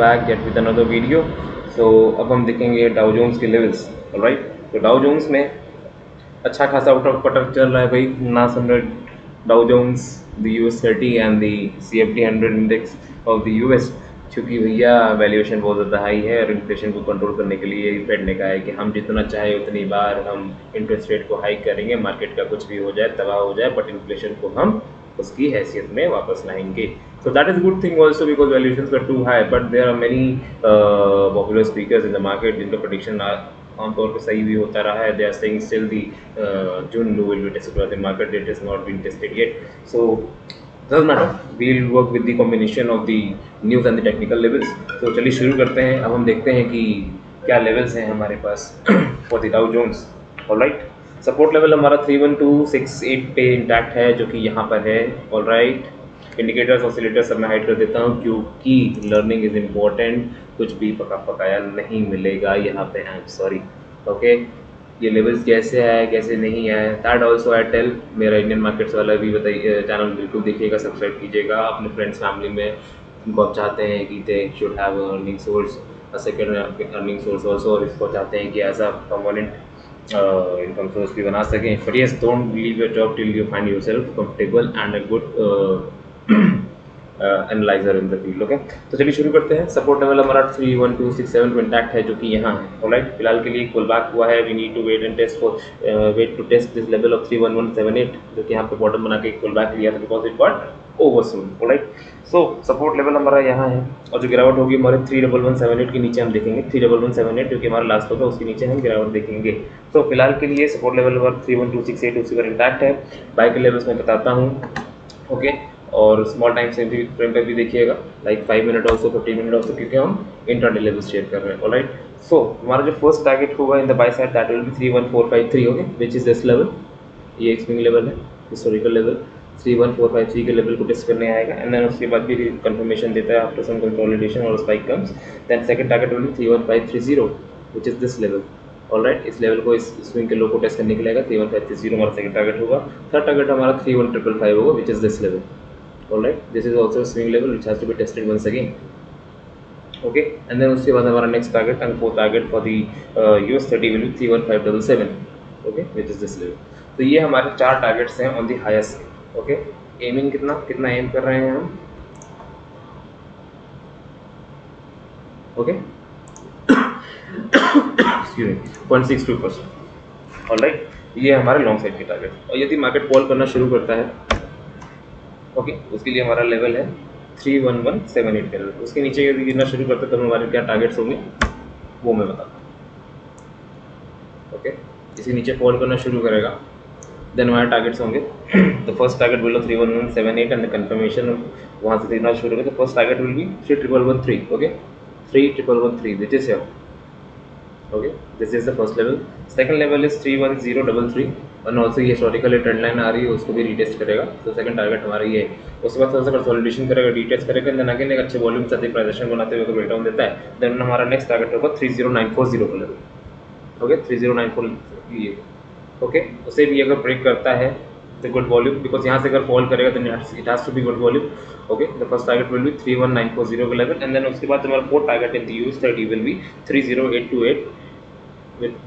Back get with another video. सो अब हम देखेंगे डाउ जोन्स के लेवल्स। ऑलराइट, तो डाउ जोन्स में अच्छा खासा आउट ऑफ कटर चल रहा है भाई। नास 100 Dow Jones, the US30 and the CFD 100 index of the US, क्योंकि भैया वैल्यूएशन बहुत ज़्यादा हाई है और इन्फ्लेशन को कंट्रोल करने के लिए फेड ने कहा है कि हम जितना चाहे उतनी बार हम इंटरेस्ट रेट को हाइक करेंगे, मार्केट का कुछ भी हो जाए, तबाह हो जाए, बट इन्फ्लेशन को हम उसकी हैसियत में वापस लाएंगे। So that is a good thing also because valuations were too high, but there are many popular speakers in the market जिनका prediction आमतौर पर सही भी होता रहा है। They are saying still the June low will be tested, but the market date has not been tested yet. So doesn't matter. We'll work with the combination of the news and the technical levels. So चलिए शुरू करते हैं। अब हम देखते हैं कि क्या लेवल्स हैं हमारे पास for the Dow Jones. Alright. Support level हमारा 31268 पे इंटैक्ट है, जो कि यहाँ पर है। ऑलराइट, इंडिकेटर्स ऑसिलेटर्स सब मैं हाइड कर देता हूँ क्योंकि लर्निंग इज इम्पोर्टेंट। कुछ भी पका पकाया नहीं मिलेगा यहाँ पे, आई एम सॉरी। ओके, ये लेवल्स कैसे आए कैसे नहीं आए, दैट ऑल्सो आई टेल। मेरा इंडियन मार्केट्स वाला भी बताइए, चैनल बिल्कुल देखिएगा, सब्सक्राइब कीजिएगा। अपने फ्रेंड्स फैमिली में उनको आप चाहते हैं कि they should have earning source, second earning source also, और इसको चाहते हैं कि as a permanent income source भी बना सकें। But yes, don't leave your job till you find yourself comfortable and a good analyser in the field. Okay, तो चलिए शुरू करते हैं। सपोर्ट लेवल हमारा 31267 पे इंटैक्ट है, जो कि यहाँ है। ऑलराइट, फिलहाल के लिए पुल बैक हुआ है। We need to wait and test for wait to test this level of 31178, जो कि यहाँ पे बॉटम बना के पुल बैक लिया था because it got oversold. Alright, so support level हमारा यहाँ है, और जो गिरावट होगी हमारे 31178 के नीचे हम देखेंगे। 31178 जो कि हमारा लास्ट होगा, उसके नीचे हम गिरावट देखेंगे। तो फिलहाल के लिए सपोर्ट लेवल हमारा 31268 उसी पर इंटैक्ट है। बाय के लेवल्स मैं बताता हूँ। ओके, और स्मॉल टाइम फ्रेम पे भी देखिएगा, like 5 minute also, 15 minute also, क्योंकि हम इंट्राडे लेवल शेयर कर रहे हैं। ऑलराइट, सो हमारा जो फर्स्ट टारगेट होगा in the by side, that will be 31453। Okay, which is this level. ये एक स्विंग लेवल है, हिस्टोरिकल लेवल 31453 के लेवल को टेस्ट करने आएगा, एंड देन उसके बाद भी कंफर्मेशन देता है आफ्टर सम कंसोलिडेशन और spike comes. Then second target will be 31530, which is this level. Alright, इस लेवल को, इस स्विंग के लो को टेस्ट करने के लिए 31530 हमारा सेकंड टारगेट होगा। थर्ड टारगेट हमारा 31555 होगा, विच is this level. Alright, this is also a swing level which has to be tested once again. Okay, and then उसके बाद हमारा next target and fourth target for the US30 will be 31577. Okay, which is this level. तो ये हमारे 4 targets हैं on the highest. Okay, aiming कितना M कर रहे हैं हम। Okay, excuse me, 0.62%. Alright, ये हमारे लॉन्ग साइड के टारगेट, और यदि मार्केट फॉल करना शुरू करता है, ओके, उसके लिए हमारा लेवल है 31178 का लेवल। उसके नीचे यदि गिरना शुरू करते हैं तो हमारे क्या टारगेट्स होंगे वो मैं बताता हूँ। ओके, इसी नीचे फॉल करना शुरू करेगा, देन हमारे टारगेट्स होंगे the first target will 31178 and the confirmation वहाँ से गिरना शुरू करेगा। तो first target will B 3113। Okay, 3113 which is here. Okay, this is the first level. Second level is 31033, और ऑल्सो ये हिस्टोरिकल ट्रेंड लाइन आ रही है, उसको भी रीटेस्ट करेगा। तो सेकंड टारगेट हमारा ये है। उसके बाद थोड़ा सा कंसोलिडेशन करेगा, रीटेस्ट करेगा, देन अगेन एक अच्छे वॉल्यूम से प्राइजेशन बनाते हुए ब्रेकडाउन देता है। देन हमारा नेक्स्ट टारगेट होगा 30940 का लेवल। ओके, 3094 ये। ओके, उसे भी अगर ब्रेक करता है तो गुड वॉल्यूम, बिकॉज यहाँ से अगर फॉल करेगा तो it has to be good volume. Okay, the first target will be 31940 का लेवल, एंड देन उसके बाद हमारा fourth target in the US30 will be 30828,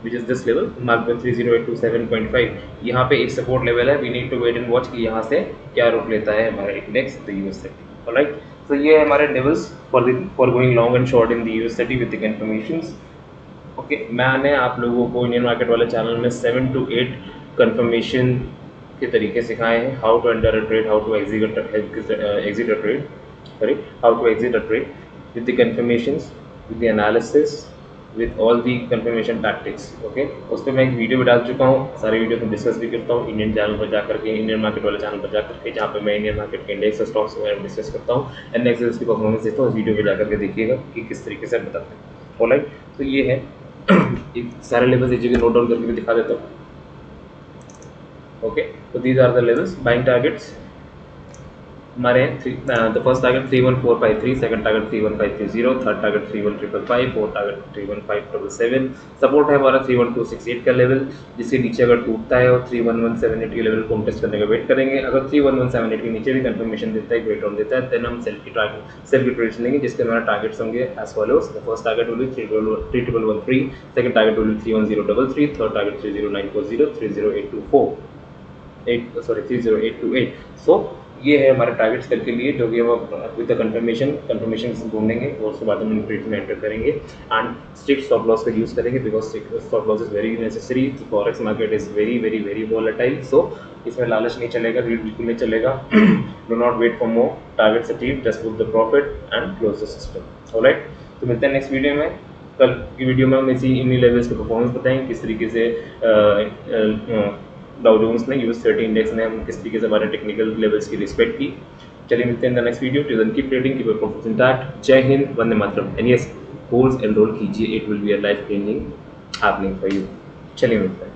which is this level marked with 30827.5। यहाँ पे एक सपोर्ट लेवल है, we need to wait and watch कि यहाँ से क्या रुख लेता है हमारा इंडेक्स द US30। ऑलराइट, तो ये है हमारे levels for going long and short in the US30 with the confirmations. Okay, मैंने आप लोगों को इंडियन मार्केट वाले चैनल में 7 to 8 कंफर्मेशन के तरीके सिखाए हैं, how to enter a trade, how to exit a trade, sorry, how to exit a trade with the confirmations, with the analysis, with all the confirmation tactics. Okay, उस पर मैं एक video भी डाल चुका हूँ, सारे वीडियो में डिस्कस भी करता हूँ इंडियन चैनल पर जाकर के, इंडियन मार्केट वाले चैनल पर जाकर के, जहाँ पे मैं इंडियन मार्केट के इंडेक्स स्टॉक्स वगैरह डिस्कस करता हूँ, एंड नेक्स्ट इसकी परफॉर्मेंस देता हूँ। उस वीडियो पर जाकर के देखिएगा कि किस तरीके से बताते हैं। ऑलराइट, तो ये है एक सारे लेवल्स एक जगह नोट डाउन करके भी दिखा देता हूँ। ओके, तो these are the levels, buying targets. हमारे the first target 31453, second target 31530, third target 31555, fourth target 31577। Support है हमारा 31268 का लेवल, जिसके नीचे अगर टूटता है और 31178 के लेवल को हम टेस्ट करने का वेट करेंगे। अगर 31178 के नीचे भी कंफर्मेशन देता है, वेट ऑन देता है, देन हम सेल की ट्रेड लेंगे, जिसके हमारा टारगेट्स होंगे as follows. The first target will be 31113, second target will be 31033, third target 30940, 30824, 30828। So ये है हमारे टारगेट्स करके लिए, जो कि हम विद द कंफर्मेशन ढूंढेंगे और उसके बाद हम ट्रेड में एंटर करेंगे एंड स्ट्रिक्ट स्टॉप लॉस का यूज़ करेंगे, because stop loss is very necessary. Forex market is very very very volatile, so इसमें लालच नहीं चलेगा, रीड बिल्कुल नहीं चलेगा। Do not wait for more targets achieve, just book the profit and close the system. Alright, तो मिलते हैं नेक्स्ट वीडियो में। कल की वीडियो में हम इन्हीं लेवल्स के परफॉर्मेंस बताएंगे, किस तरीके से डाउ जोन्स ने, US30 इंडेक्स ने हम किस तरीके से हमारे टेक्निकल लेवल्स की रिस्पेक्ट की। चलिए मिलते हैं in the next video. Till then keep trading, keep your profits intact. जय हिंद, वंदे मातरम, एंड यस, कोर्स एनरोल कीजिए, it will be a life changing happening for you. चलिए मिलते हैं।